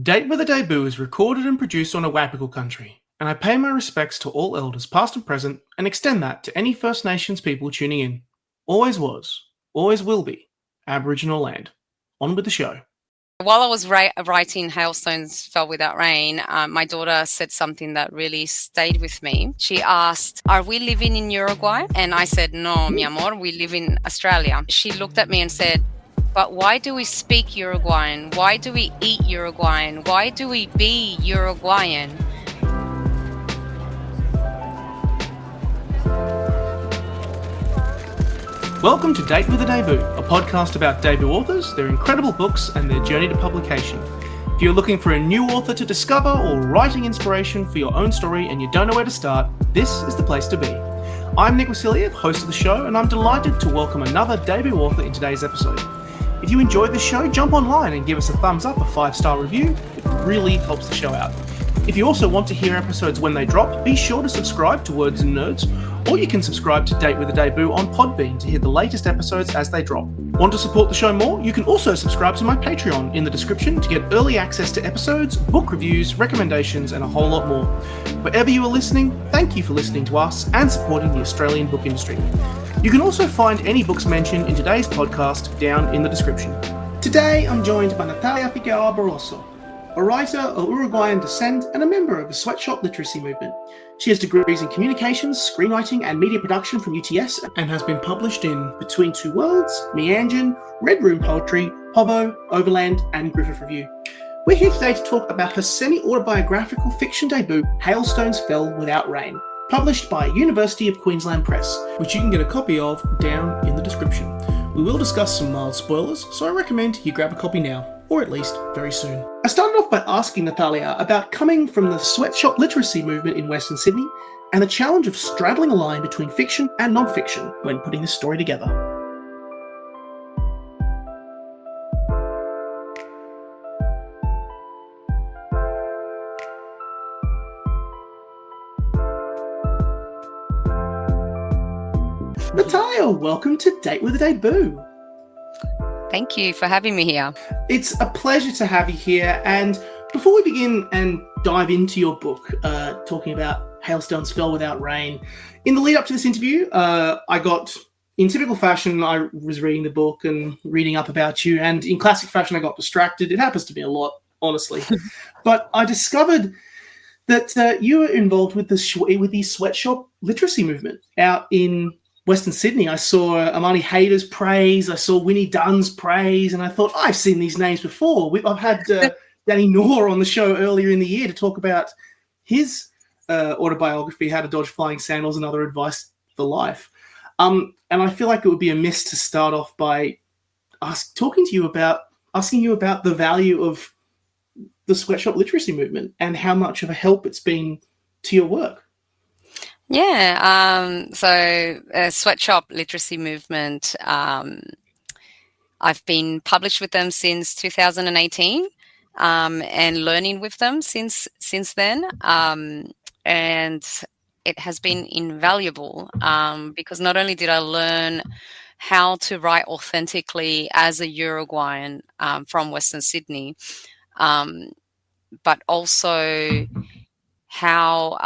Date with a Debut is recorded and produced on Awabakal Country, and I pay my respects to all elders past and present and extend that to any First Nations people tuning in. Always was, always will be, Aboriginal land. On with the show. While I was writing Hailstones Fell Without Rain, my daughter said something that really stayed with me. She asked, "Are we living in Uruguay?" And I said, "No, mi amor, we live in Australia." She looked at me and said, "But why do we speak Uruguayan? Why do we eat Uruguayan? Why do we be Uruguayan?" Welcome to Date with a Debut, a podcast about debut authors, their incredible books, and their journey to publication. If you're looking for a new author to discover or writing inspiration for your own story and you don't know where to start, this is the place to be. I'm Nick Wasiliev, host of the show, and I'm delighted to welcome another debut author in today's episode. If you enjoyed the show, jump online and give us a thumbs up, a 5-star review. It really helps the show out. If you also want to hear episodes when they drop, be sure to subscribe to Words and Nerds, or you can subscribe to Date with a Debut on Podbean to hear the latest episodes as they drop. Want to support the show more? You can also subscribe to my Patreon in the description to get early access to episodes, book reviews, recommendations, and a whole lot more. Wherever you are listening, thank you for listening to us and supporting the Australian book industry. You can also find any books mentioned in today's podcast down in the description. Today, I'm joined by Natalia Figueroa Barroso, a writer of Uruguayan descent and a member of the sweatshop literacy movement. She has degrees in communications, screenwriting, and media production from UTS and has been published in Between Two Worlds, Meanjin, Red Room Poetry, Hobo, Overland, and Griffith Review. We're here today to talk about her semi-autobiographical fiction debut, Hailstones Fell Without Rain, published by University of Queensland Press, which you can get a copy of down in the description. We will discuss some mild spoilers, so I recommend you grab a copy now, or at least very soon. I started off by asking Natalia about coming from the sweatshop literacy movement in Western Sydney and the challenge of straddling a line between fiction and non-fiction when putting this story together. Natalia, welcome to Date with a Debut. Thank you for having me here. It's a pleasure to have you here. And before we begin and dive into your book, talking about Hailstones Fell Without Rain, in the lead up to this interview, in typical fashion, I was reading the book and reading up about you. And in classic fashion, I got distracted. It happens to me a lot, honestly. But I discovered that you were involved with the sweatshop literacy movement out in Western Sydney. I saw Amani Hayter's praise, I saw Winnie Dunn's praise, and I thought, I've seen these names before. I've had Dani on the show earlier in the year to talk about his autobiography, How to Dodge Flying Sandals and Other Advice for Life. And I feel like it would be amiss to start off by asking you about the value of the sweatshop literacy movement and how much of a help it's been to your work. Yeah, so Sweatshop Literacy Movement, I've been published with them since 2018 and learning with them since then. And it has been invaluable because not only did I learn how to write authentically as a Uruguayan from Western Sydney, but also how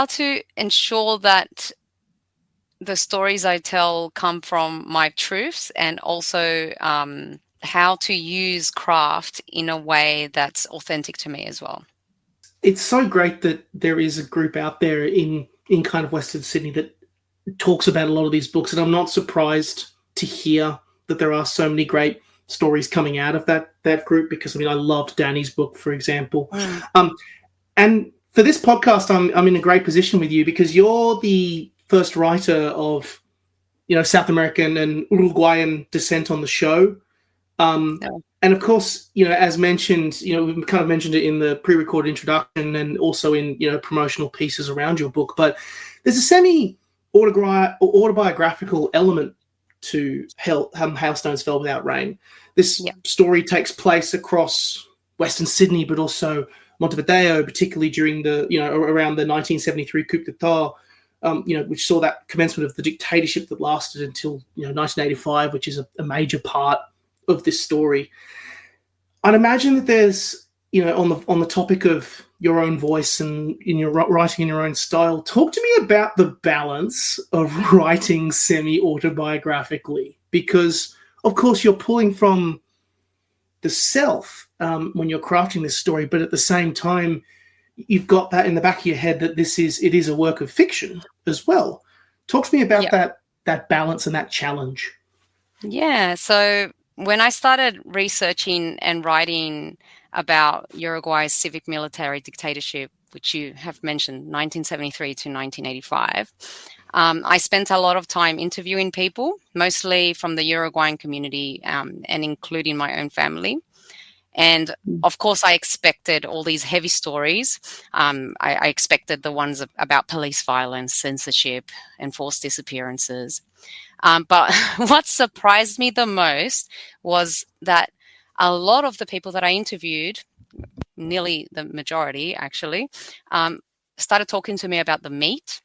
to ensure that the stories I tell come from my truths, and also how to use craft in a way that's authentic to me as well. It's so great that there is a group out there in kind of Western Sydney that talks about a lot of these books, and I'm not surprised to hear that there are so many great stories coming out of that group, because I loved Dani's book, for example. And for this podcast, I'm in a great position with you because you're the first writer of, South American and Uruguayan descent on the show. And of course, as mentioned, we've kind of mentioned it in the pre-recorded introduction and also in, promotional pieces around your book, but there's a semi-autobiographical element to Hailstones Fell Without Rain. This story takes place across Western Sydney, but also Montevideo, particularly during around the 1973 coup d'etat, which saw that commencement of the dictatorship that lasted until 1985, which is a major part of this story. I'd imagine that there's, on the topic of your own voice and in your writing in your own style, talk to me about the balance of writing semi-autobiographically, because of course you're pulling from the self when you're crafting this story, but at the same time you've got that in the back of your head that it is a work of fiction as well. Talk to me about that balance and that challenge. Yeah, so when I started researching and writing about Uruguay's civic military dictatorship, which you have mentioned, 1973 to 1985, I spent a lot of time interviewing people, mostly from the Uruguayan community and including my own family. And of course, I expected all these heavy stories. I expected the ones about police violence, censorship, and forced disappearances. But what surprised me the most was that a lot of the people that I interviewed, nearly the majority actually, started talking to me about the meat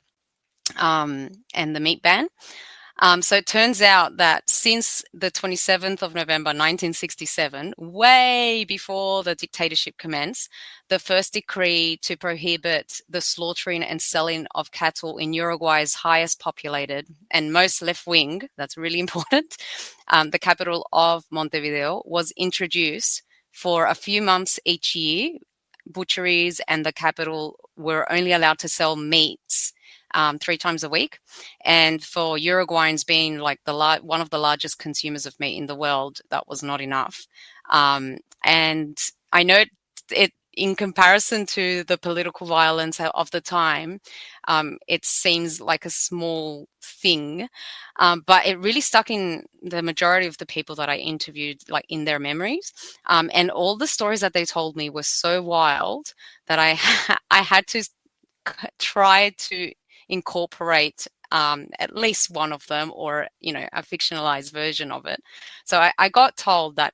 and the meat ban. So it turns out that since the 27th of November 1967, way before the dictatorship commenced, the first decree to prohibit the slaughtering and selling of cattle in Uruguay's highest populated and most left-wing, that's really important, the capital of Montevideo, was introduced for a few months each year. Butcheries and the capital were only allowed to sell meats 3 times a week. And for Uruguayans being like one of the largest consumers of meat in the world, that was not enough. And I know it in comparison to the political violence of the time, it seems like a small thing, but it really stuck in the majority of the people that I interviewed, like in their memories. And all the stories that they told me were so wild that I had to try to incorporate at least one of them, or a fictionalized version of it. So I got told that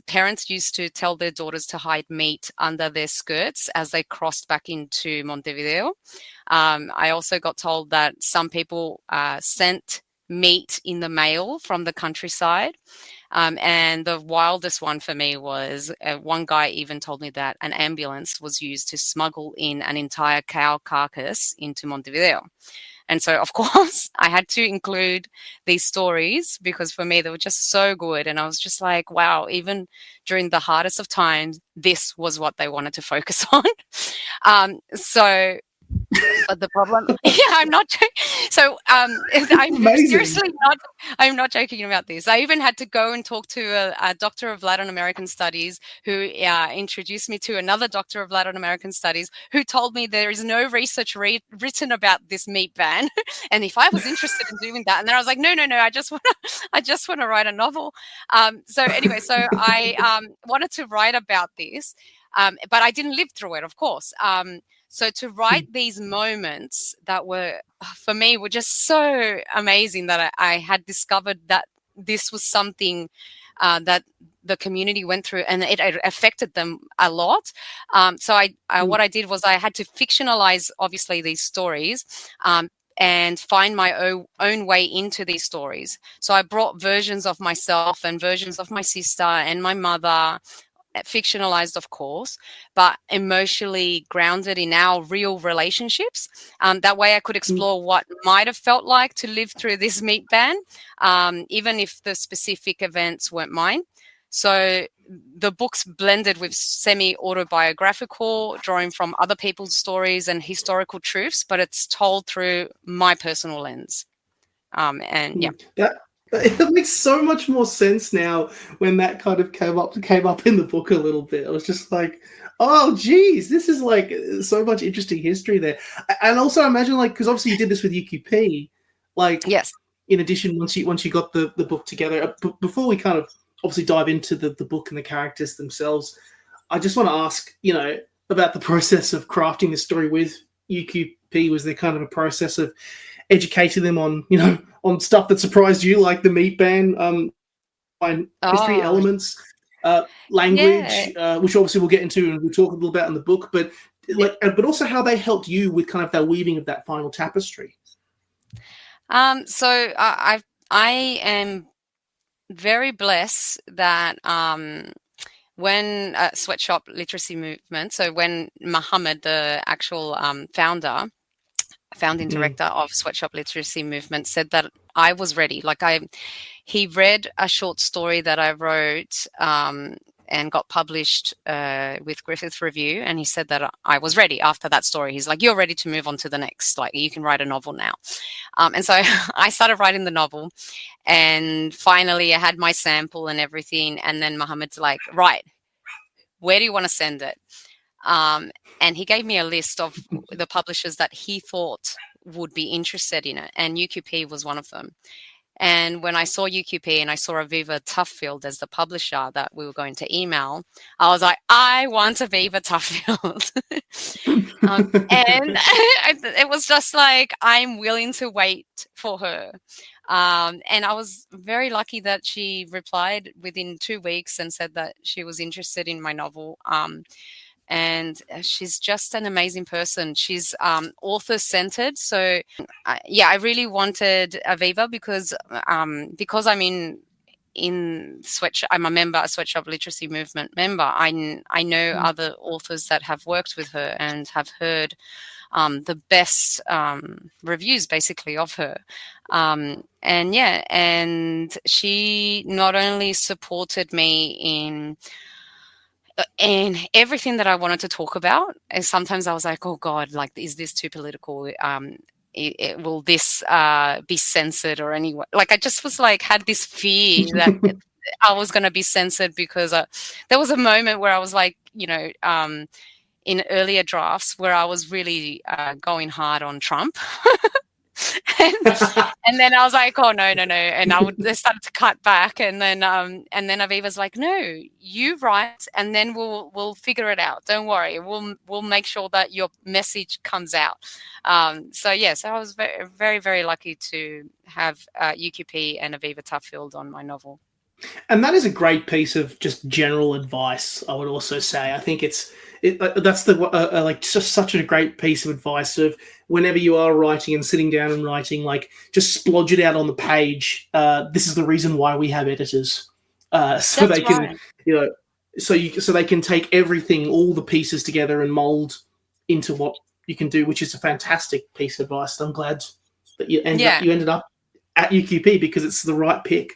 parents used to tell their daughters to hide meat under their skirts as they crossed back into Montevideo. I also got told that some people sent meat in the mail from the countryside. And the wildest one for me was one guy even told me that an ambulance was used to smuggle in an entire cow carcass into Montevideo. And so, of course, I had to include these stories because for me, they were just so good. And I was just like, wow, even during the hardest of times, this was what they wanted to focus on. But the problem, yeah, I'm not joking. So I'm seriously not, I'm not joking about this. I even had to go and talk to a doctor of Latin American studies who introduced me to another doctor of Latin American studies who told me there is no research written about this meat ban. And if I was interested in doing that, and then I was like, no, I just want to write a novel. So anyway, so I wanted to write about this, but I didn't live through it, of course. So to write these moments that were, for me, were just so amazing that I had discovered that this was something that the community went through and it affected them a lot. So what I did was I had to fictionalize, obviously, these stories and find my own way into these stories. So I brought versions of myself and versions of my sister and my mother, fictionalized, of course, but emotionally grounded in our real relationships. That way I could explore what might have felt like to live through this meat ban, even if the specific events weren't mine. So the book's blended with semi-autobiographical, drawing from other people's stories and historical truths, but it's told through my personal lens. And yeah. It makes so much more sense now when that kind of came up in the book a little bit. I was just like, oh, geez, this is like so much interesting history there. And also I imagine, like, because obviously you did this with UQP, like, yes. In addition, once you got the book together, before we kind of obviously dive into the book and the characters themselves, I just want to ask, about the process of crafting the story with UQP. Was there kind of a process of educating them on, on stuff that surprised you, like the meat ban, history elements, language, which obviously we'll get into and we'll talk a little about in the book, but but also how they helped you with kind of that weaving of that final tapestry? So I am very blessed that when Sweatshop Literacy Movement, so when Muhammad, the actual founding director of Sweatshop Literacy Movement, said that I was ready. Like he read a short story that I wrote and got published with Griffith Review, and he said that I was ready after that story. He's like, "You're ready to move on to the next. Like, you can write a novel now." And so I started writing the novel, and finally I had my sample and everything. And then Muhammad's like, "Right, where do you want to send it?" And he gave me a list of the publishers that he thought would be interested in it, and UQP was one of them. And when I saw UQP and I saw Aviva Tuffield as the publisher that we were going to email, I was like, I want Aviva Tuffield. And it was just like, I'm willing to wait for her. And I was very lucky that she replied within 2 weeks and said that she was interested in my novel. And she's just an amazing person. She's author-centered. So, I really wanted Aviva because I'm in Sweatshop. I'm a Sweatshop Literacy Movement member. I know other authors that have worked with her and have heard the best reviews, basically, of her. And she not only supported me in everything that I wanted to talk about. And sometimes I was like, oh God, like, is this too political? Will this be censored or anyway? Like, I just was like, had this fear that I was going to be censored because there was a moment where I was like, in earlier drafts where I was really going hard on Trump. and then I was like, oh no, and they started to cut back, and then Aviva's like, no, you write, and then we'll figure it out. Don't worry, we'll make sure that your message comes out. So I was very, very, very lucky to have UQP and Aviva Tuffield on my novel. And that is a great piece of just general advice, I would also say. I think that's just such a great piece of advice of whenever you are writing and sitting down and writing, like, just splodge it out on the page. This is the reason why we have editors, so they can, so they can take everything, all the pieces together and mold into what you can do, which is a fantastic piece of advice. I'm glad that you ended up at UQP because it's the right pick.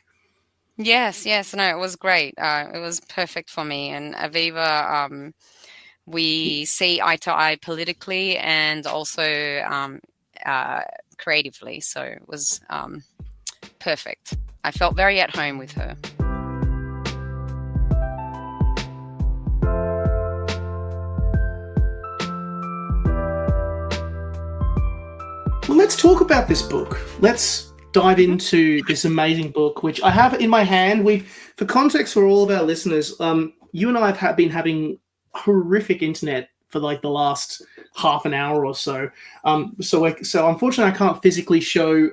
Yes, no, it was great. It was perfect for me. And Aviva, we see eye to eye politically and also creatively. So it was perfect. I felt very at home with her. Well, let's talk about this book. Let's dive into this amazing book, which I have in my hand. For context for all of our listeners, you and I have been having horrific internet for like the last half an hour or so. So unfortunately, I can't physically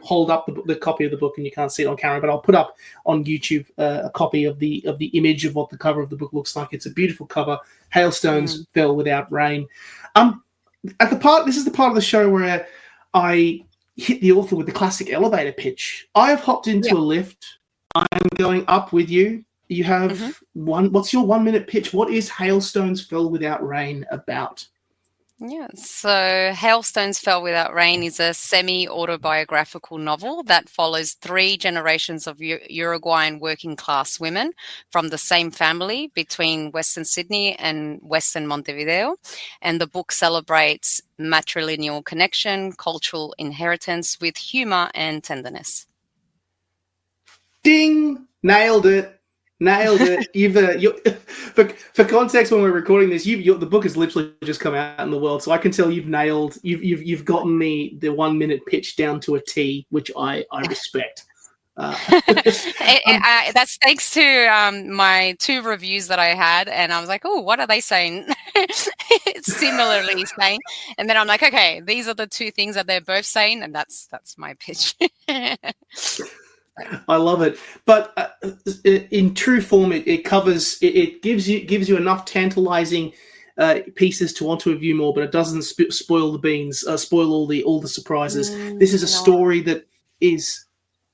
hold up the copy of the book, and you can't see it on camera. But I'll put up on YouTube a copy of the image of what the cover of the book looks like. It's a beautiful cover. Hailstones Fell Without Rain. This is the part of the show where I hit the author with the classic elevator pitch. I have hopped into a lift. I'm going up with you. You have what's your 1 minute pitch? What is Hailstones Fell Without Rain about? Yeah, so Hailstones Fell Without Rain is a semi-autobiographical novel that follows 3 generations of Uruguayan working-class women from the same family between Western Sydney and Western Montevideo. And the book celebrates matrilineal connection, cultural inheritance with humour and tenderness. Ding! Nailed it. For context, when we're recording this, the book has literally just come out in the world, so I can tell you've gotten the 1 minute pitch down to a T, which I respect. That's thanks to my 2 reviews that I had, and I was like, oh, what are they saying? Similarly saying, and then I'm like, okay, these are the 2 things that they're both saying, and that's my pitch. I love it, but in true form, it covers. It gives you enough tantalizing pieces to want to review more, but it doesn't spoil the beans, spoil all the surprises. This is a story that is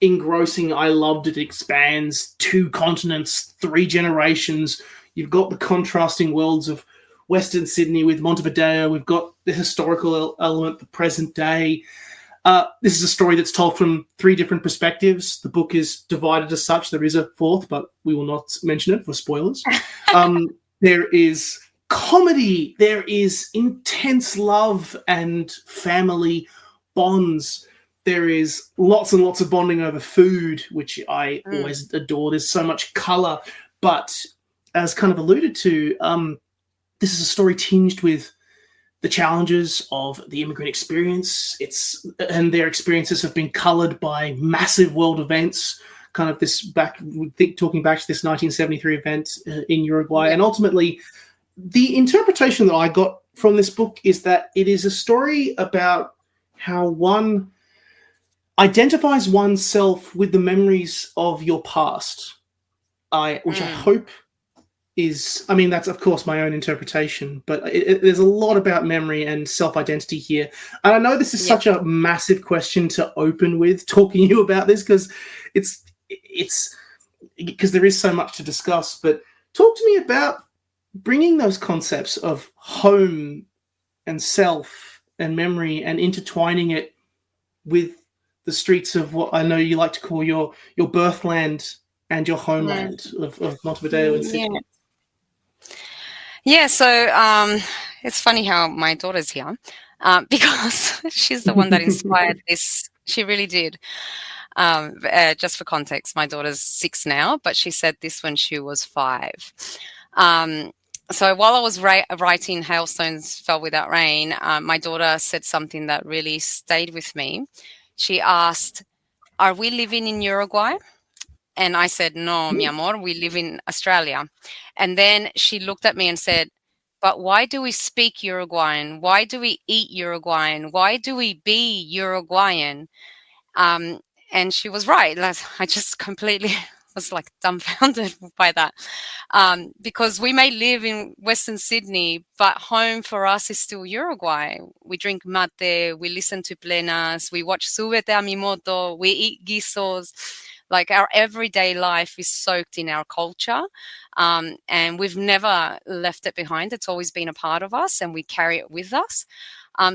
engrossing. I loved it. It expands 2 continents, 3 generations, You've got the contrasting worlds of Western Sydney with Montevideo. We've got the historical element, the present day. This is a story that's told from 3 different perspectives. The book is divided as such. There is a 4th, but we will not mention it for spoilers. There is comedy. There is intense love and family bonds. There is lots and lots of bonding over food, which I always adore. There's so much colour. But as kind of alluded to, this is a story tinged with the challenges of the immigrant experience. And their experiences have been coloured by massive world events, kind of talking back to this 1973 event in Uruguay. And ultimately, the interpretation that I got from this book is that it is a story about how one identifies oneself with the memories of your past, which I hope is, I mean, that's of course my own interpretation, but there's a lot about memory and self-identity here. And I know this is such a massive question to open with, talking to you about this, because because there is so much to discuss. But talk to me about bringing those concepts of home and self and memory and intertwining it with the streets of what I know you like to call your birthland and your homeland of Montevideo and Sydney. Yeah, so it's funny how my daughter's here because she's the one that inspired this. She really did. Just for context, my daughter's 6 now, but she said this when she was 5. So while I was writing Hailstones Fell Without Rain, my daughter said something that really stayed with me. She asked, "Are we living in Uruguay?" And I said, "No, mi amor, we live in Australia." And then she looked at me and said, "But why do we speak Uruguayan? Why do we eat Uruguayan? Why do we be Uruguayan?" And she was right. I just completely was like dumbfounded by that. Because we may live in Western Sydney, but home for us is still Uruguay. We drink mate, we listen to plenas, we watch Súbete a mi moto, we eat guisos. Like our everyday life is soaked in our culture, and we've never left it behind. It's always been a part of us, and we carry it with us.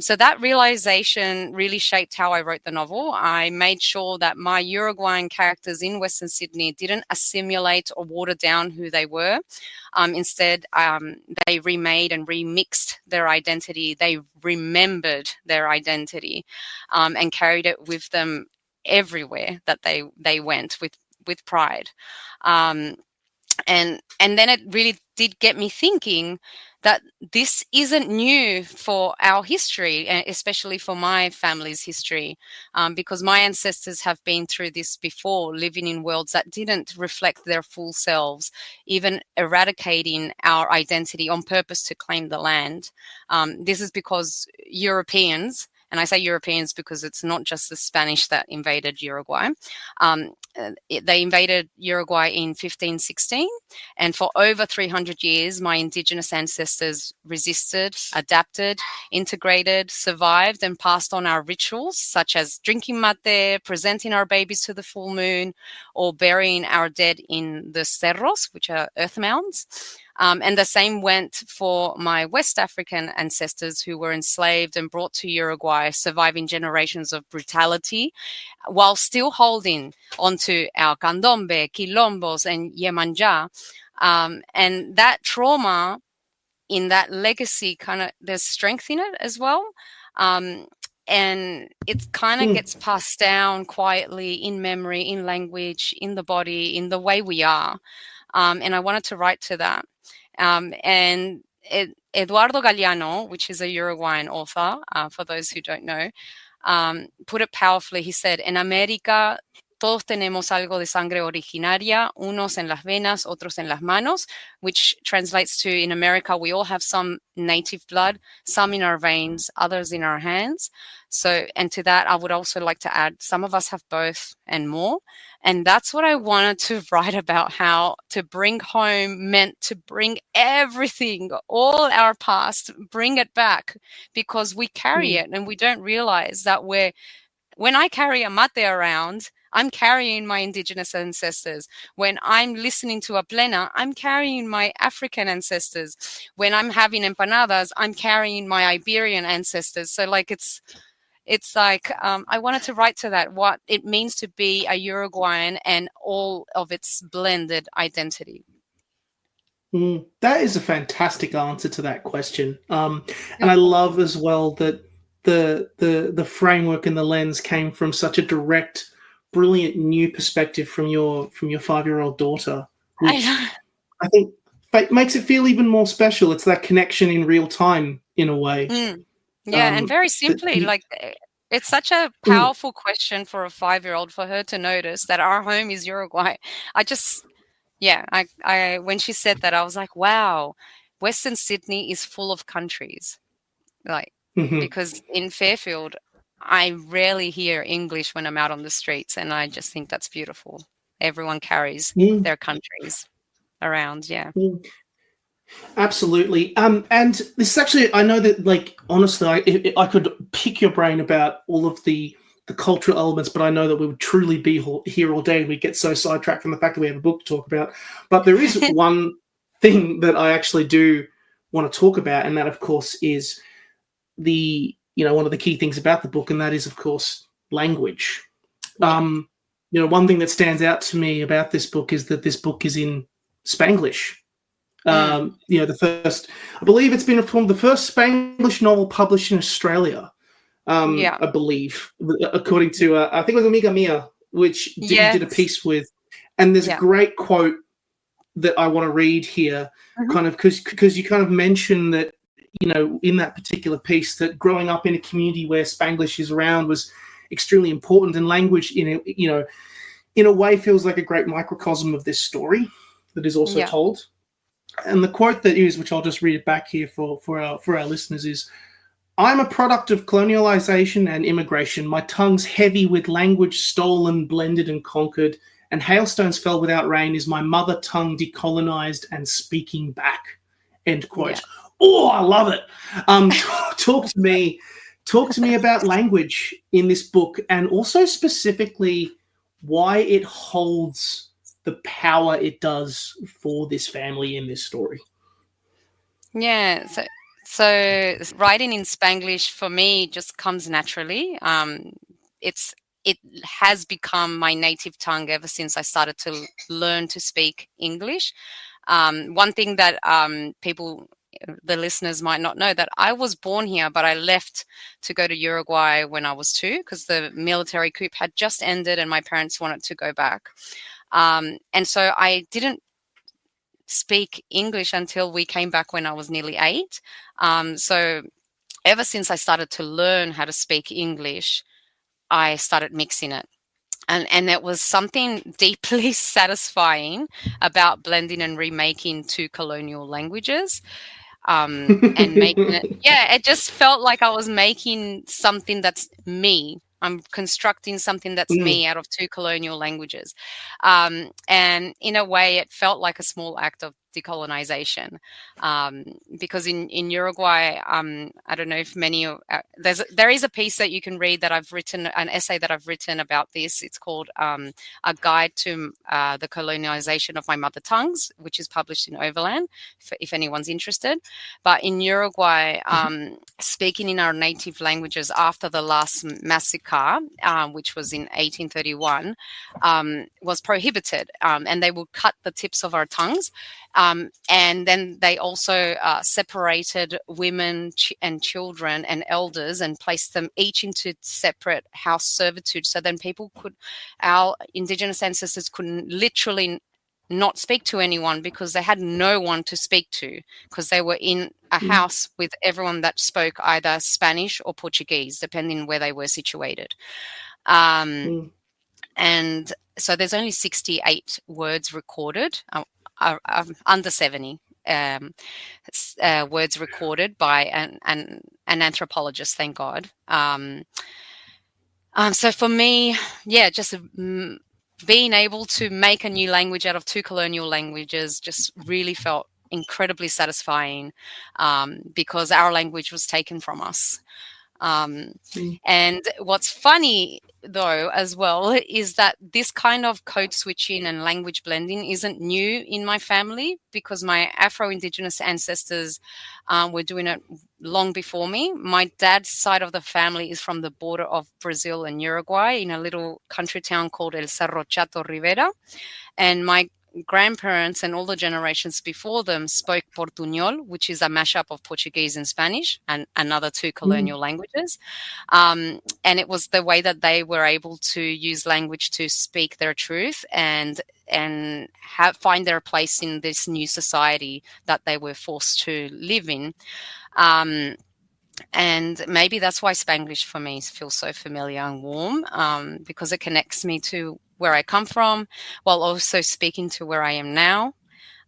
So that realization really shaped how I wrote the novel. I made sure that my Uruguayan characters in Western Sydney didn't assimilate or water down who they were. Instead, they remade and remixed their identity. They remembered their identity and carried it with them everywhere that they went with pride. And then it really did get me thinking that this isn't new for our history, especially for my family's history, because my ancestors have been through this before, living in worlds that didn't reflect their full selves, even eradicating our identity on purpose to claim the land. This is because Europeans, and I say Europeans because it's not just the Spanish that invaded Uruguay. They invaded Uruguay in 1516, and for over 300 years, my Indigenous ancestors resisted, adapted, integrated, survived, and passed on our rituals, such as drinking mate, presenting our babies to the full moon, or burying our dead in the cerros, which are earth mounds. And the same went for my West African ancestors who were enslaved and brought to Uruguay, surviving generations of brutality, while still holding onto our candombe, quilombos, and Yemanja. And that trauma in that legacy, there's strength in it as well. And it kind of gets passed down quietly in memory, in language, in the body, in the way we are. And I wanted to write to that. And Eduardo Galeano, which is a Uruguayan author, for those who don't know, put it powerfully. He said, "En América, todos tenemos algo de sangre originaria, unos en las venas, otros en las manos," which translates to, in America, we all have some native blood, some in our veins, others in our hands. So, and to that, I would also like to add, some of us have both and more. And that's what I wanted to write about, how to bring home meant to bring everything, all our past, bring it back, because we carry it and we don't realize that when I carry a mate around, I'm carrying my Indigenous ancestors. When I'm listening to a plena, I'm carrying my African ancestors. When I'm having empanadas, I'm carrying my Iberian ancestors. So like it's like I wanted to write to that, what it means to be a Uruguayan and all of its blended identity. That is a fantastic answer to that question. And I love as well that the framework and the lens came from such a direct, brilliant new perspective from your 5-year-old daughter, which I think makes it feel even more special. It's that connection in real time, in a way. Yeah, and very simply, like it's such a powerful question for a 5-year-old for her to notice that our home is Uruguay. I when she said that, I was like, wow, Western Sydney is full of countries. Like, because in Fairfield, I rarely hear English when I'm out on the streets, and I just think that's beautiful. Everyone carries their countries around, yeah. Absolutely. And this is actually, I know that, like, honestly, I could pick your brain about all of the cultural elements, but I know that we would truly be here all day and we get so sidetracked from the fact that we have a book to talk about. But there is one thing that I actually do want to talk about, and that, of course, is one of the key things about the book, and that is, of course, language. One thing that stands out to me about this book is that this book is in Spanglish. I believe it's been the first Spanglish novel published in Australia. I believe, according to I think it was Amiga Mia, which did a piece with, and there's a great quote that I want to read here, kind of because you kind of mentioned that, in that particular piece, that growing up in a community where Spanglish is around was extremely important, and language in a way feels like a great microcosm of this story that is also told. And the quote that is, which I'll just read it back here for our listeners, is, "I'm a product of colonialization and immigration. My tongue's heavy with language stolen, blended, and conquered. And Hailstones Fell Without Rain is my mother tongue decolonized and speaking back." End quote. Yeah. Oh, I love it. Talk to me about language in this book, and also specifically why it holds the power it does for this family in this story. Yeah, so writing in Spanglish for me just comes naturally. It has become my native tongue ever since I started to learn to speak English. One thing that the listeners might not know, that I was born here, but I left to go to Uruguay when I was 2 because the military coup had just ended and my parents wanted to go back. And so I didn't speak English until we came back when I was nearly 8. So ever since I started to learn how to speak English, I started mixing it. And there was something deeply satisfying about blending and remaking 2 colonial languages. And making it, it just felt like I was making something that's me. I'm constructing something that's me out of 2 colonial languages. And in a way, it felt like a small act of decolonization. Because in Uruguay, I don't know if many of there is a piece that you can read that I've written, an essay that I've written about this. It's called A Guide to the Colonization of My Mother Tongues, which is published in Overland, if anyone's interested. But in Uruguay, speaking in our native languages after the last massacre, which was in 1831, was prohibited, and they would cut the tips of our tongues. And then they also separated women and children and elders and placed them each into separate house servitude. So then our Indigenous ancestors couldn't literally not speak to anyone because they had no one to speak to, because they were in a house with everyone that spoke either Spanish or Portuguese, depending where they were situated. And so there's only 68 words recorded, under 70 words recorded by an anthropologist, thank God. So for me, just being able to make a new language out of 2 colonial languages just really felt incredibly satisfying, because our language was taken from us. And what's funny, though, as well, is that this kind of code switching and language blending isn't new in my family, because my Afro-Indigenous ancestors were doing it long before me. My dad's side of the family is from the border of Brazil and Uruguay, in a little country town called El Cerro Chato Rivera. And my grandparents and all the generations before them spoke Portuñol, which is a mashup of Portuguese and Spanish, and another two colonial languages. And it was the way that they were able to use language to speak their truth and find their place in this new society that they were forced to live in. And maybe that's why Spanglish for me feels so familiar and warm, because it connects me to where I come from, while also speaking to where I am now.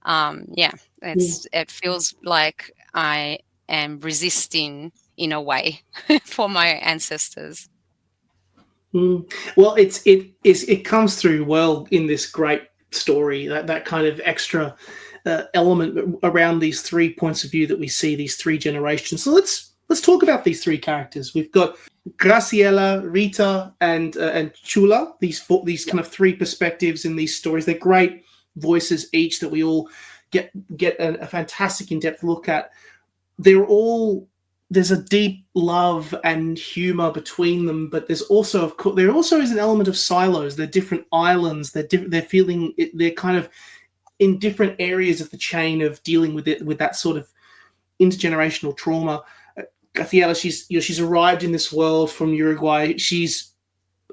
It feels like I am resisting in a way for my ancestors. Well, it comes through well in this great story, that kind of extra element around these 3 points of view that we see, these 3 generations. So let's talk about these 3 characters. We've got Graciela, Rita, and Chula. These kind of 3 perspectives in these stories. They're great voices each that we all get a fantastic in-depth look at. There's a deep love and humor between them, but there also is an element of silos. They're different islands. They're kind of in different areas of the chain of dealing with that sort of intergenerational trauma. Graciela, she's arrived in this world from Uruguay.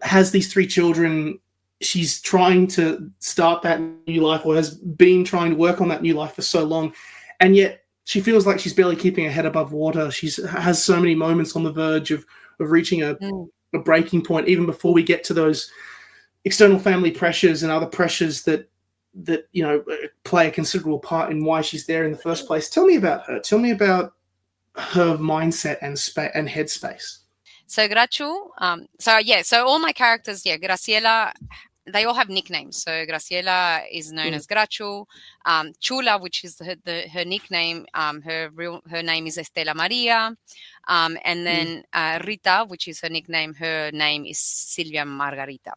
Has these 3 children. She's trying to start that new life, or has been trying to work on that new life for so long, and yet she feels like she's barely keeping her head above water. She has so many moments on the verge of reaching a breaking point, even before we get to those external family pressures and other pressures that play a considerable part in why she's there in the first place. Tell me about her. Tell me about her mindset and headspace. So Grachu, so all my characters, Graciela, they all have nicknames. So Graciela is known as Grachu. Chula, which is her nickname, her name is Estela Maria. And then Rita, which is her nickname, her name is Silvia Margarita.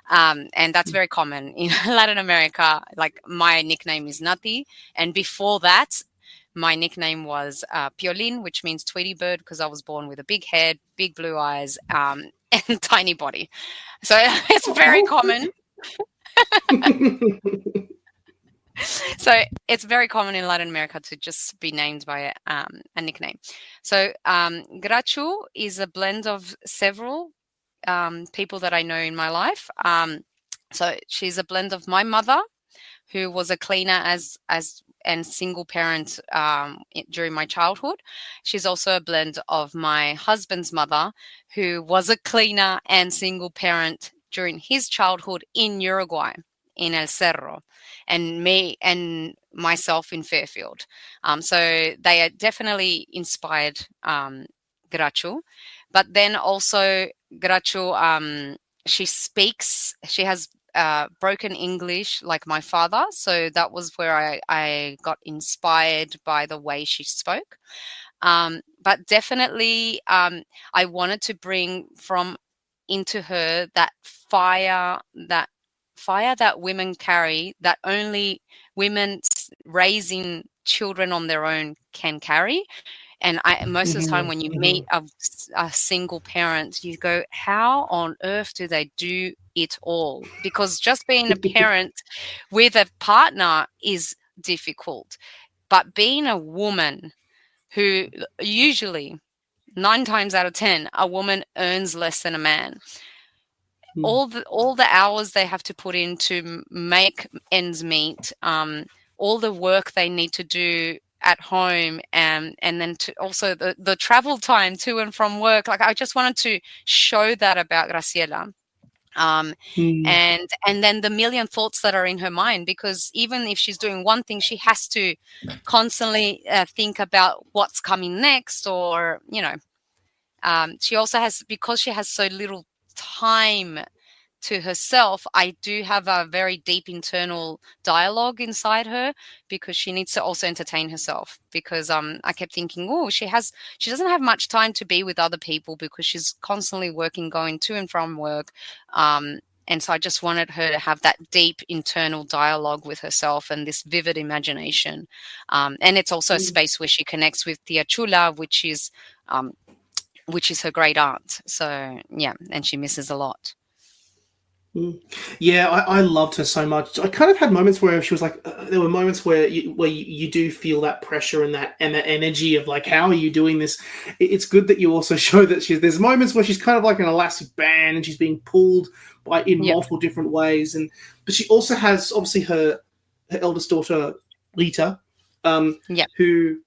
And that's very common in Latin America. Like, my nickname is Nati. And before that, my nickname was Piolín, which means Tweety Bird, because I was born with a big head, big blue eyes, and tiny body. So it's very common. So it's very common in Latin America to just be named by a nickname. So Grachu is a blend of several people that I know in my life. So she's a blend of my mother, who was a cleaner and single parent during my childhood. She's also a blend of my husband's mother, who was a cleaner and single parent during his childhood in Uruguay, in El Cerro, and me and myself in Fairfield. So they are definitely inspired Grachu. But then also Grachu, she has broken English like my father. So that was where I got inspired by the way she spoke. But definitely I wanted to bring into her that fire that women carry, that only women raising children on their own can carry. And most of the time when you meet a single parent, you go, how on earth do they do it all? Because just being a parent with a partner is difficult. But being a woman, who usually 9 times out of 10, a woman earns less than a man. All the hours they have to put in to make ends meet, all the work they need to do at home, and then to also the travel time to and from work. Like, I just wanted to show that about Graciela. And then the million thoughts that are in her mind, because even if she's doing one thing, she has to constantly think about what's coming next, or she also has, because she has so little time to herself, I do have a very deep internal dialogue inside her, because she needs to also entertain herself. Because I kept thinking, oh, she doesn't have much time to be with other people because she's constantly working, going to and from work. And so I just wanted her to have that deep internal dialogue with herself and this vivid imagination. And it's also a space where she connects with Tia Chula, which is her great aunt. So, yeah, and she misses a lot. Yeah, I loved her so much. I kind of had moments where she was like, there were moments where you do feel that pressure and that energy of like, how are you doing this? It's good that you also show that there's moments where she's kind of like an elastic band and she's being pulled in multiple different ways. But she also has obviously her eldest daughter, Rita, who,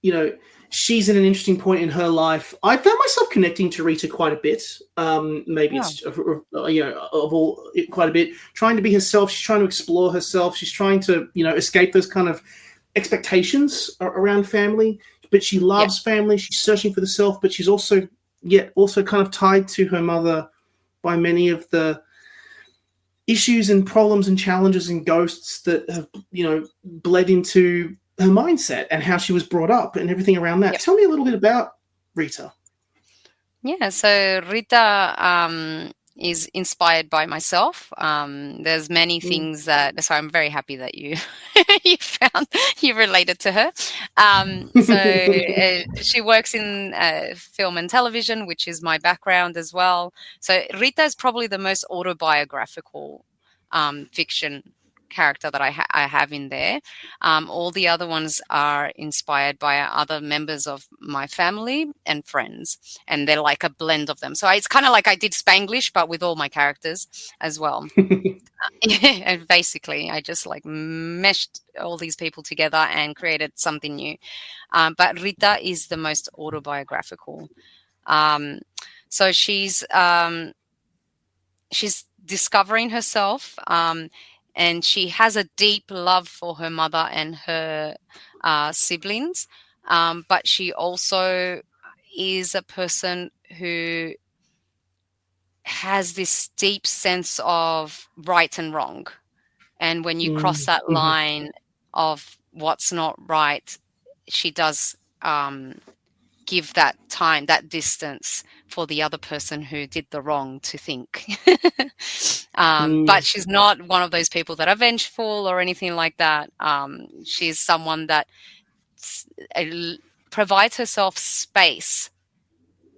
you know, she's at an interesting point in her life. I found myself connecting to Rita quite a bit. It's of all quite a bit. Trying to be herself. She's trying to explore herself. She's trying to escape those kind of expectations around family. But she loves family. She's searching for the self. But she's also kind of tied to her mother by many of the issues and problems and challenges and ghosts that have bled into her mindset and how she was brought up and everything around that. Tell me a little bit about Rita. Yeah, so Rita is inspired by myself. There's many things so I'm very happy that you you related to her. She works in film and television, which is my background as well. So Rita is probably the most autobiographical fiction character that I have in there. All the other ones are inspired by other members of my family and friends, and they're like a blend of them. So it's kind of like I did Spanglish, but with all my characters as well. And basically, I just like meshed all these people together and created something new. But Rita is the most autobiographical. So she's discovering herself. And she has a deep love for her mother and her siblings. But she also is a person who has this deep sense of right and wrong. And when you cross that line of what's not right, she does give that time, that distance for the other person who did the wrong to think. But she's not one of those people that are vengeful or anything like that. She's someone that provides herself space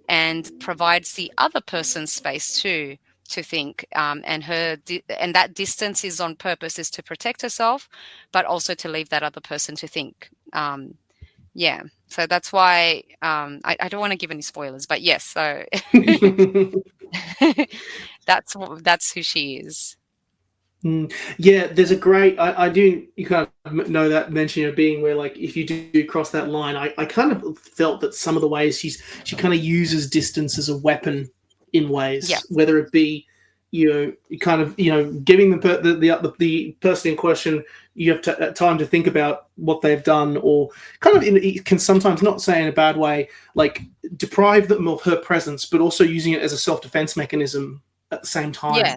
and provides the other person space too to think. And that distance is on purpose, is to protect herself, but also to leave that other person to think. Yeah, so that's why I don't want to give any spoilers, but yes, so that's who she is. Yeah, there's a great. I do. You kind of know that mention of being where, like, if you do cross that line, I kind of felt that some of the ways she kind of uses distance as a weapon in ways, whether it be giving the person in question you have time to think about what they've done, or kind of it can sometimes, not say in a bad way, like deprive them of her presence, but also using it as a self-defense mechanism at the same time.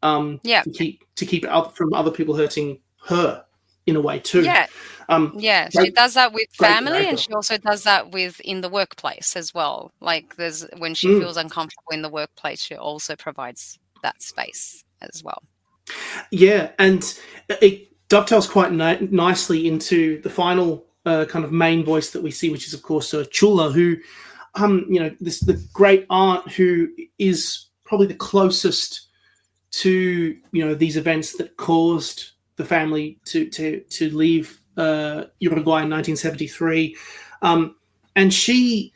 To keep out from other people hurting her in a way too. She does that with family, and she also does that in the workplace as well. Like when she feels uncomfortable in the workplace, she also provides that space as well. Yeah, and it dovetails quite nicely into the final kind of main voice that we see, which is of course Chula, who the great aunt who is probably the closest to these events that caused the family to leave Uruguay in 1973, and she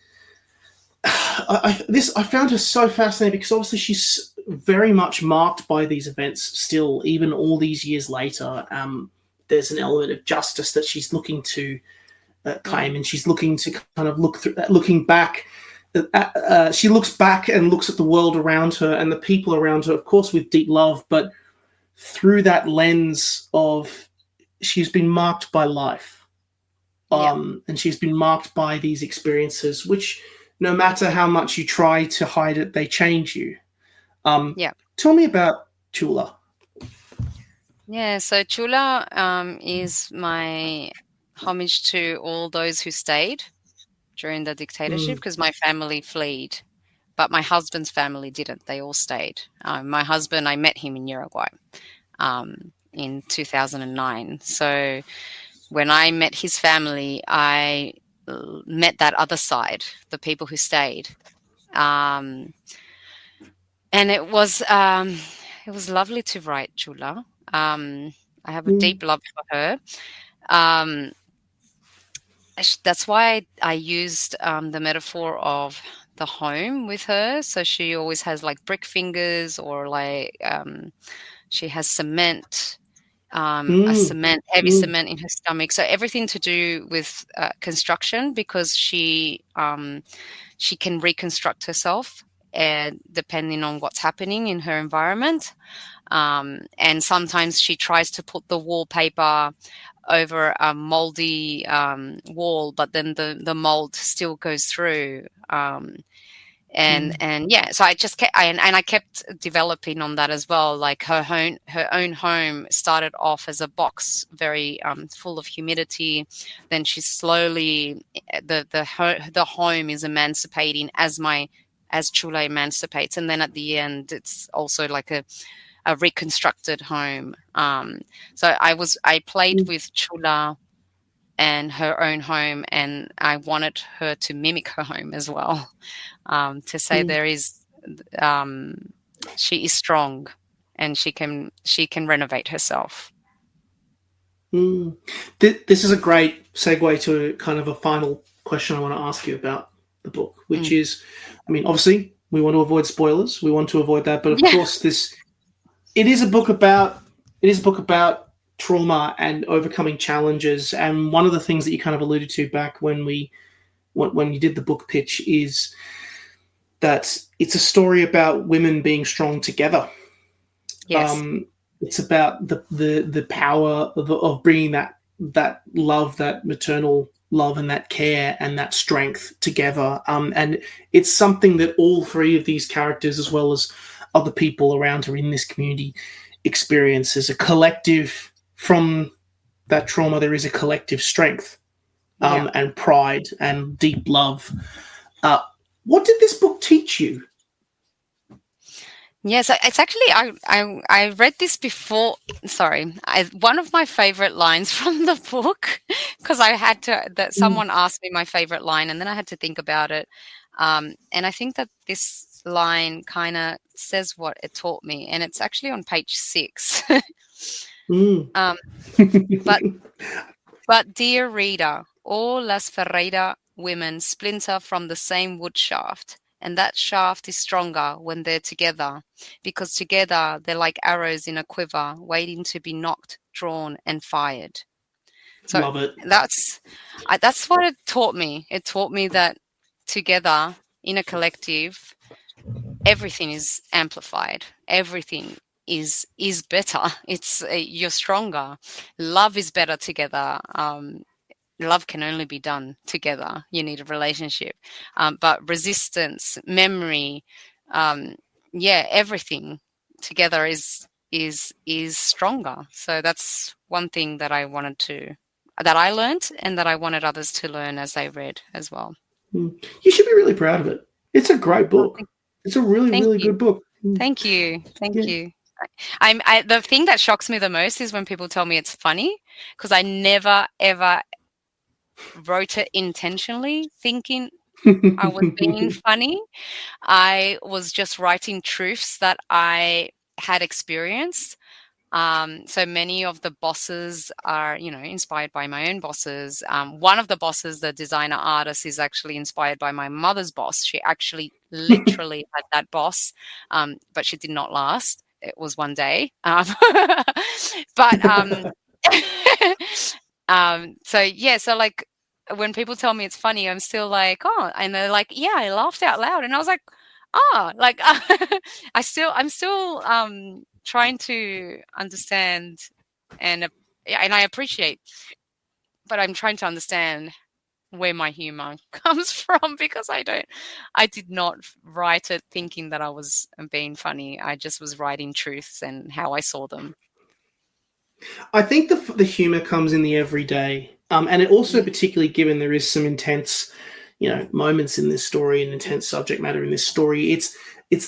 I found her so fascinating because obviously she's very much marked by these events still, even all these years later. There's an element of justice that she's looking to claim, and she's looking to kind of looking back. She looks back and looks at the world around her and the people around her, of course, with deep love, but through that lens of she's been marked by life. And she's been marked by these experiences, which no matter how much you try to hide it, they change you. Tell me about Chula? Yeah, so Chula is my homage to all those who stayed during the dictatorship, because my family fled, but my husband's family didn't. They all stayed. My husband, I met him in Uruguay in 2009. So when I met his family, I met that other side, the people who stayed. And it was lovely to write Chula. I have a deep love for her. That's why I used the metaphor of the home with her. So she always has like brick fingers, or like she has cement, heavy cement in her stomach. So everything to do with construction, because she can reconstruct herself, and depending on what's happening in her environment. And sometimes she tries to put the wallpaper over a moldy wall, but then the mold still goes through. And yeah, so I just kept, I kept developing on that as well. Like her own home started off as a box, very full of humidity. Then she slowly, the home is emancipating as Chula emancipates, and then at the end, it's also like a reconstructed home. So I played with Chula and her own home, and I wanted her to mimic her home as well. To say there is, she is strong, and she can renovate herself. This is a great segue to kind of a final question I want to ask you about the book, which is, I mean, obviously we want to avoid spoilers. We want to avoid that, but of course it is a book about trauma and overcoming challenges. And one of the things that you kind of alluded to back when you did the book pitch is that it's a story about women being strong together. Yes. It's about the power of bringing that love, that maternal love, and that care and that strength together. And it's something that all three of these characters, as well as other people around her in this community, experience as a collective. From that trauma, there is a collective strength and pride and deep love. What did this book teach you? Yes, it's actually, I read this before. Sorry, one of my favorite lines from the book, because I had to, that someone asked me my favorite line, and then I had to think about it. And I think that this line kind of says what it taught me, and it's actually on page 6. But dear reader, all Las Ferreira women splinter from the same wood shaft, and that shaft is stronger when they're together, because together they're like arrows in a quiver, waiting to be knocked, drawn, and fired. So Love it. That's what it taught me. It taught me that together in a collective, everything is amplified. Everything is better. It's you're stronger. Love is better together. Love can only be done together. You need a relationship. But resistance, memory, everything together is stronger. So that's one thing that I learned, and that I wanted others to learn as they read as well. You should be really proud of it. It's a great book. It's a really good book. Thank you. Thank you. The thing that shocks me the most is when people tell me it's funny, because I never ever wrote it intentionally thinking I was being funny. I was just writing truths that I had experienced. So many of the bosses are, inspired by my own bosses. One of the bosses, the designer artist, is actually inspired by my mother's boss. She actually literally had that boss, but she did not last. It was one day. So like when people tell me it's funny, I'm still like, oh, and they're like, yeah, I laughed out loud. And I was like, like I'm still trying to understand, and I appreciate, but I'm trying to understand where my humor comes from, because I did not write it thinking that I was being funny. I just was writing truths and how I saw them. I think the humor comes in the everyday, and it also, particularly given there is some intense, moments in this story and intense subject matter in this story. It's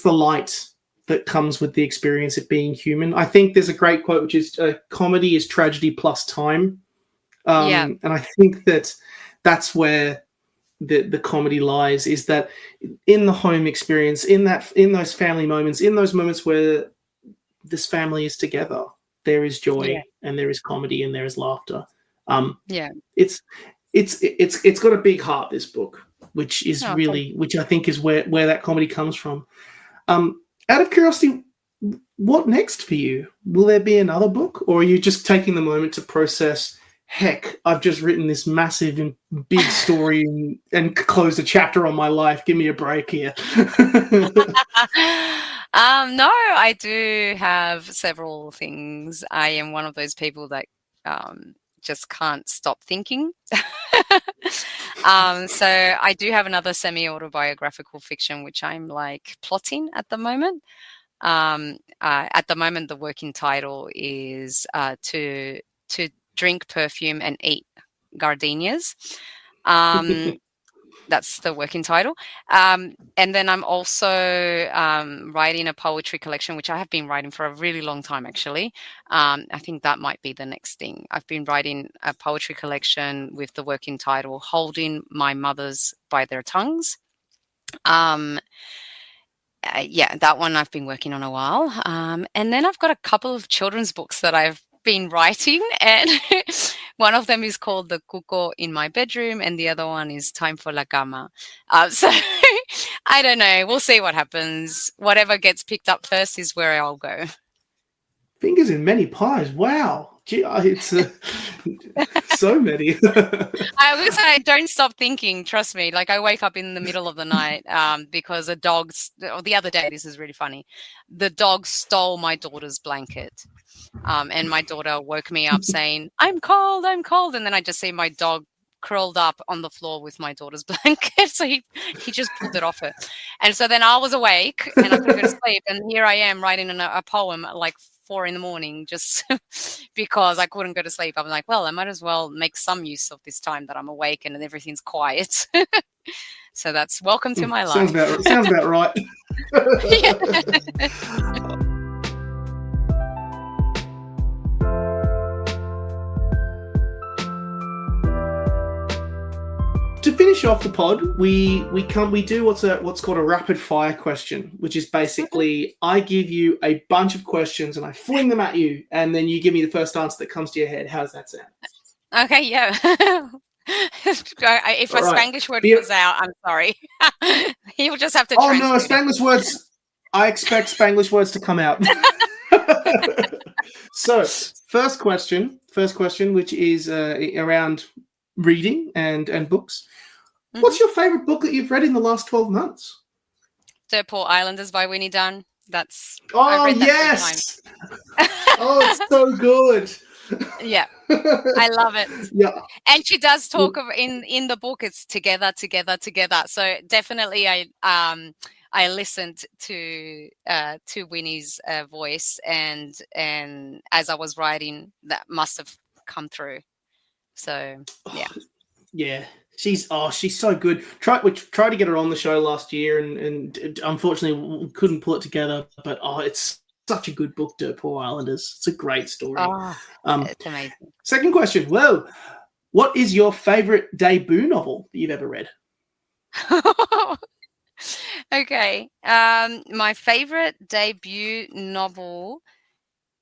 the light that comes with the experience of being human. I think there's a great quote, which is comedy is tragedy plus time. And I think that's where the comedy lies, is that in the home experience, in those family moments, in those moments where this family is together, there is joy and there is comedy and there is laughter. It's got a big heart, this book, which is which I think is where that comedy comes from. Out of curiosity, what next for you? Will there be another book, or are you just taking the moment to process, heck, I've just written this massive and big story and closed a chapter on my life. Give me a break here. No, I do have several things. I am one of those people that just can't stop thinking. So I do have another semi-autobiographical fiction, which I'm like plotting at the moment. At the moment, the working title is to drink perfume and eat gardenias. That's the working title. And then I'm also writing a poetry collection, which I have been writing for a really long time, actually. I think that might be the next thing. I've been writing a poetry collection with the working title, Holding My Mothers by Their Tongues. That one I've been working on a while. And then I've got a couple of children's books that I've been writing, and one of them is called The Cuco in My Bedroom, and the other one is Time for La Cama. So I don't know. We'll see what happens. Whatever gets picked up first is where I'll go. Fingers in many pies. Wow. Gee, it's so many. I don't stop thinking, trust me. Like, I wake up in the middle of the night because the other day, this is really funny, the dog stole my daughter's blanket. And my daughter woke me up saying, I'm cold. And then I just see my dog curled up on the floor with my daughter's blanket. So he just pulled it off her. And so then I was awake and I couldn't go to sleep. And here I am writing a poem at like 4 a.m, just because I couldn't go to sleep. I'm like, well, I might as well make some use of this time that I'm awake and everything's quiet. So that's welcome to my life. Sounds about right. To finish off the pod, we do what's called a rapid fire question, which is basically I give you a bunch of questions and I fling them at you, and then you give me the first answer that comes to your head. How does that sound? Okay, yeah. If a Spanglish word comes out, I'm sorry. You'll just have to. Oh no, Spanglish words. I expect Spanglish words to come out. So, first question, which is around reading and books. Mm-hmm. What's your favorite book that you've read in the last 12 months? Dirt Poor Islanders by Winnie Dunn. Yes. Oh, it's so good. Yeah, I love it. Yeah, and she does talk of in the book. It's together. So definitely, I listened to Winnie's voice, and as I was writing, that must have come through. So yeah. She's so good. We tried to get her on the show last year, and unfortunately we couldn't pull it together. But it's such a good book, Dirt Poor Islanders. It's a great story. It's amazing. Second question. Whoa, what is your favorite debut novel that you've ever read? Okay, my favorite debut novel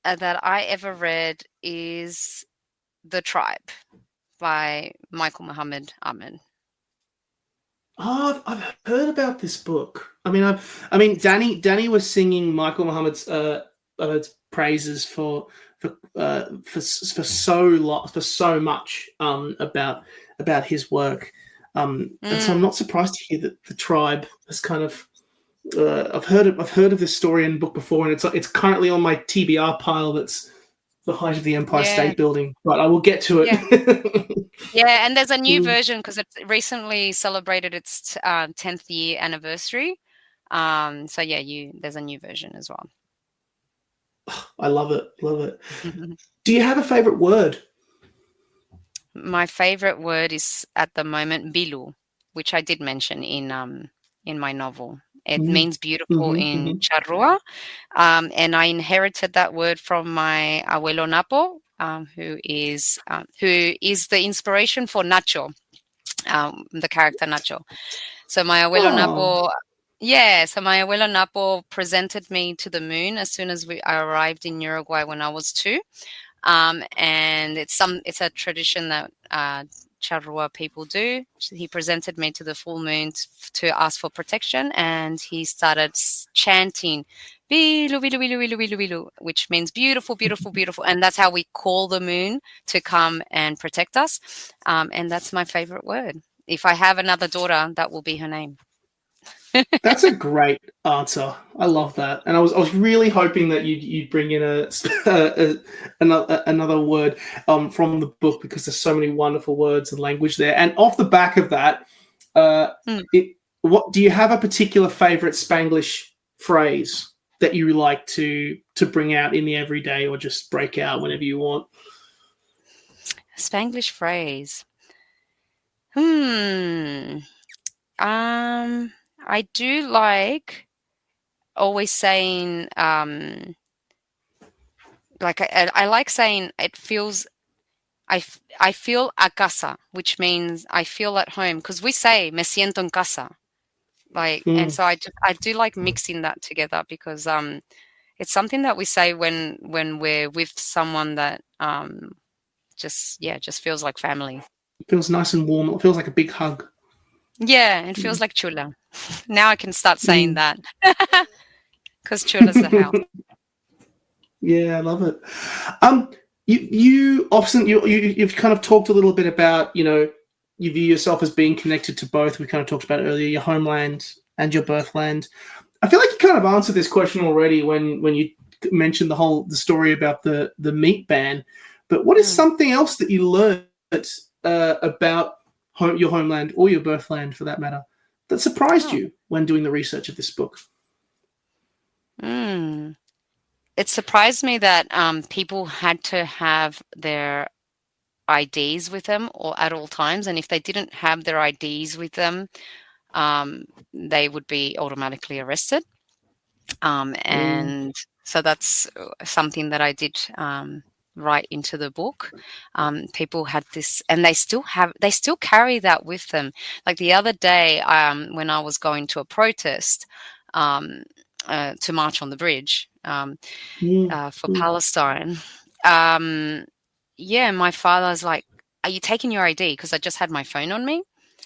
that I ever read is The Tribe by Michael Muhammad Ahmed. Oh, I've heard about this book. I mean, Dani was singing Michael Muhammad's praises for so much about his work, and so I'm not surprised to hear that The Tribe has kind of. I've heard of this story and book before, and it's currently on my TBR pile. That's the height of the Empire Yeah. State Building, but I will get to Yeah. it. Yeah, and there's a new Mm, version because it recently celebrated its 10th year anniversary. So yeah, there's a new version as well. I love it. Love it. Do you have a favorite word? My favorite word is at the moment bilu, which I did mention in my novel. It Mm. means beautiful Hmm. in Hmm. Charrua, and I inherited that word from my abuelo Napo, who is the inspiration for Nacho, the character Nacho. So my abuelo Oh, Napo, yeah, so my abuelo Napo presented me to the moon as soon as I arrived in Uruguay when I was 2. And it's a tradition that Charrua people do. He presented me to the full moon to ask for protection, and he started chanting "Bilu bilu bilu bilu bilu bilu," which means beautiful, beautiful, beautiful, and that's how we call the moon to come and protect us. And that's my favorite word. If I have another daughter, that will be her name. that's a great answer. I love that, and I was really hoping that you'd bring in another word from the book, because there's so many wonderful words and language there. And off the back of that, uh, Mm. what do you have a particular favorite Spanglish phrase that you like to bring out in the everyday, or just break out whenever you want? Spanglish phrase. Hmm. I do like always saying, like I like saying it feels. I feel a casa, which means I feel at home, because we say me siento en casa, like, and Mm. so I do like mixing that together, because it's something that we say when we're with someone that just feels like family. It feels nice and warm. It feels like a big hug. Yeah, it feels like chula. Now I can start saying Mm. that because chula's the house. Yeah, I love it. You often you've kind of talked a little bit about, you view yourself as being connected to both. We kind of talked about earlier your homeland and your birthland. I feel like you kind of answered this question already when you mentioned the story about the meat ban. But what is Mm. something else that you learned about your homeland, or your birthland for that matter, that surprised Oh. you when doing the research of this book? Mm. It surprised me that people had to have their IDs with them or at all times, and if they didn't have their IDs with them, um, they would be automatically arrested. Mm. And so that's something that I did write into the book. People had this, and they still carry that with them. Like the other day, when I was going to a protest um, to march on the bridge Mm. for Mm. Palestine, um, yeah, my father's like, "Are you taking your ID?" Because I just had my phone on me.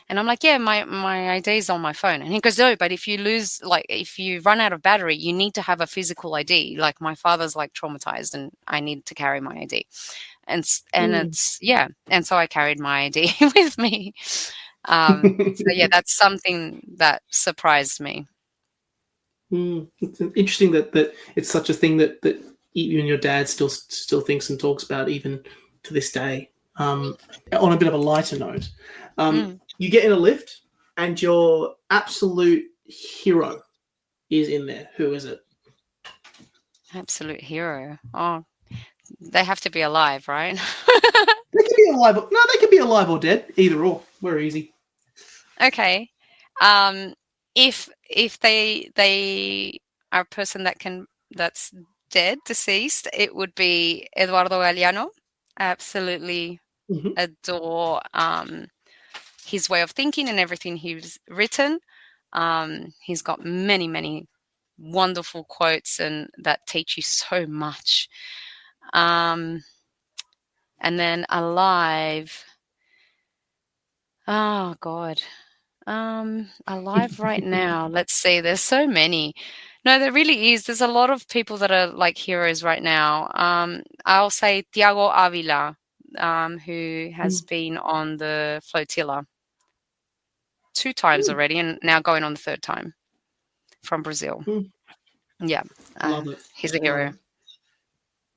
And I'm like, yeah, my ID is on my phone. And he goes, no, but if you run out of battery, you need to have a physical ID. Like my father's like traumatized, and I need to carry my ID. And Mm. it's yeah. And so I carried my ID with me. So yeah, that's something that surprised me. It's interesting that it's such a thing that you and your dad still thinks and talks about even to this day. On a bit of a lighter note, Mm, you get in a lift and your absolute hero is in there. Who is it? absolute hero. Oh, they have to be alive, right? They could be alive. No, they could be alive or dead. Either or. We're easy. Okay. Um, if they are a person that's dead, deceased, it would be Eduardo Galeano. I absolutely Mm-hmm. adore his way of thinking and everything he's written. He's got many, many wonderful quotes and that teach you so much. Um, and then alive. Oh God. Alive right now. Let's see. There's so many. No, there really is. There's a lot of people that are like heroes right now. I'll say Tiago Avila, who has been on the flotilla 2 times already, and now going on the third time from Brazil. Mm-hmm. Yeah, Love it. he's a Love hero.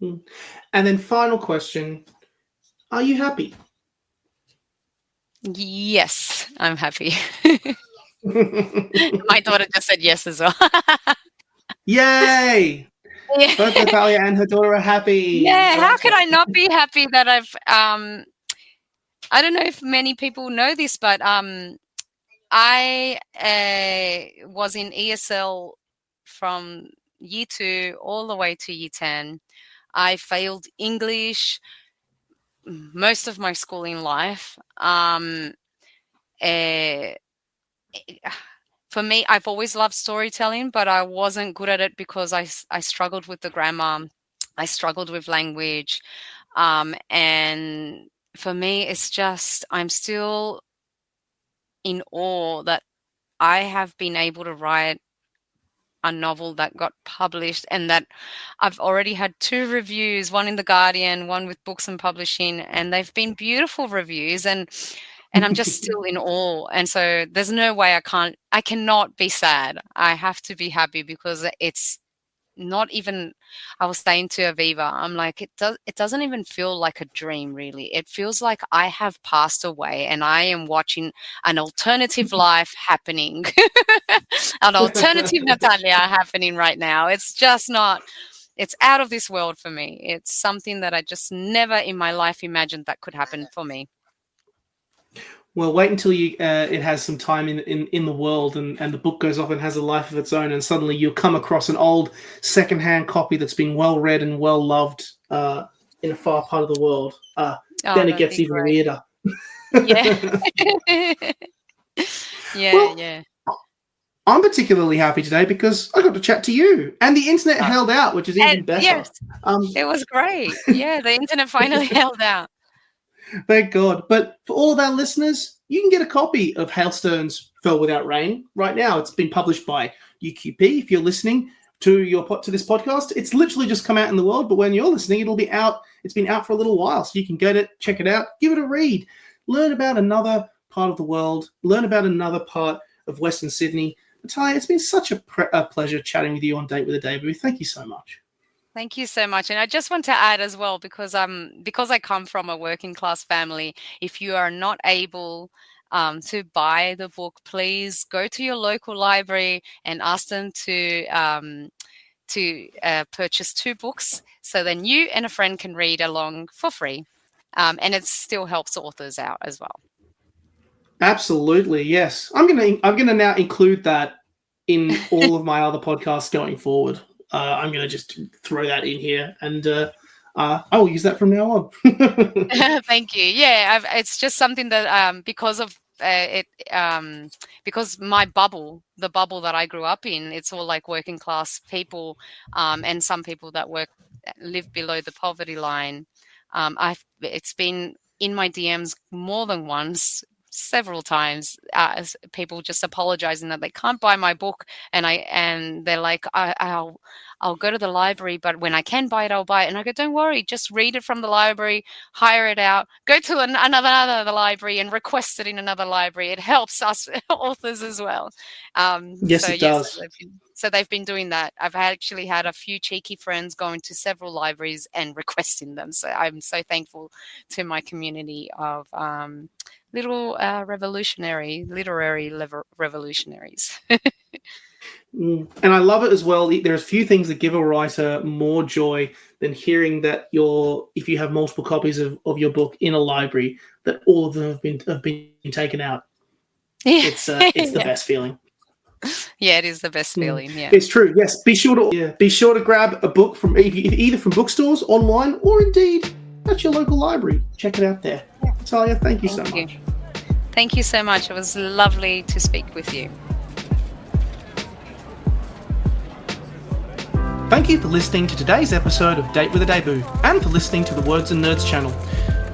it. And then final question, are you happy? Yes, I'm happy. My daughter just said yes as well. Yay! Yeah. Both Natalia and her daughter are happy. Yeah, how could I not be happy that I don't know if many people know this, but I was in ESL from year 2 all the way to year 10. I failed English most of my schooling life. For me, I've always loved storytelling, but I wasn't good at it because I struggled with the grammar. I struggled with language. And for me, it's just, I'm still in awe that I have been able to write a novel that got published and that I've already had 2 reviews, one in The Guardian, one with Books and Publishing, and they've been beautiful reviews, and I'm just still in awe. And so there's no way I cannot be sad. I have to be happy because it's not even, I was saying to Aviva, I'm like, it doesn't even feel like a dream, really. It feels like I have passed away and I am watching an alternative life happening, an alternative Natalia happening right now. It's just not, it's out of this world for me. It's something that I just never in my life imagined that could happen for me. Well, wait until it has some time in the world and the book goes off and has a life of its own, and suddenly you'll come across an old secondhand copy that's been well read and well loved in a far part of the world. Then it gets even weirder. Yeah. Yeah. I'm particularly happy today because I got to chat to you, and the internet held out, which is even better. Yes, it was great. Yeah, the internet finally held out. Thank God. But for all of our listeners, you can get a copy of Hailstones Fell Without Rain right now. It's been published by UQP. If you're listening to this podcast, it's literally just come out in the world, but when you're listening, it'll be out. It's been out for a little while, so you can go to check it out, give it a read, learn about another part of the world, learn about another part of Western Sydney. Natalia, it's been such a pleasure chatting with you on Date with a Debut. Thank you so much. Thank you so much. And I just want to add as well, because I come from a working class family, if you are not able to buy the book, please go to your local library and ask them to purchase 2 books, so then you and a friend can read along for free. And it still helps authors out as well. Absolutely, yes. I'm gonna now include that in all of my other podcasts going forward. I'm going to just throw that in here, and I will use that from now on. Thank you. Yeah, it's just something that because of because my bubble, the bubble that I grew up in, it's all like working class people, and some people that live below the poverty line. It's been in my DMs more than once, several times, people just apologizing that they can't buy my book, and they're like, I'll go to the library, but when I can buy it, I'll buy it. And I go, don't worry, just read it from the library, hire it out, go to another library and request it in another library. It helps us authors as well. Yes, it does. So they've been doing that. I've actually had a few cheeky friends going to several libraries and requesting them. So I'm so thankful to my community of little literary revolutionaries. And I love it as well. There's few things that give a writer more joy than hearing that if you have multiple copies of your book in a library, that all of them have been taken out. It's the best feeling. Yeah, it is the best feeling. Yeah, it's true. Yes, be sure to grab a book from either from bookstores, online, or indeed at your local library. Check it out there. Natalia, thank you so much. Thank you so much. It was lovely to speak with you. Thank you for listening to today's episode of Date with a Debut, and for listening to the Words and Nerds channel.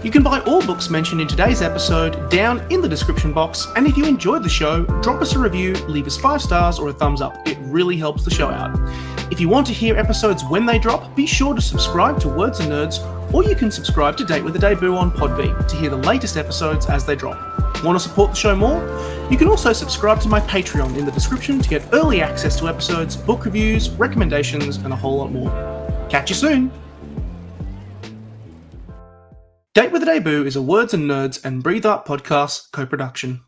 You can buy all books mentioned in today's episode down in the description box, and if you enjoyed the show, drop us a review, leave us 5 stars or a thumbs up. It really helps the show out. If you want to hear episodes when they drop, be sure to subscribe to Words and Nerds, or you can subscribe to Date with a Debut on Podbean to hear the latest episodes as they drop. Want to support the show more? You can also subscribe to my Patreon in the description to get early access to episodes, book reviews, recommendations, and a whole lot more. Catch you soon! Date with the Debut is a Words and Nerds and Breathe Art podcast co-production.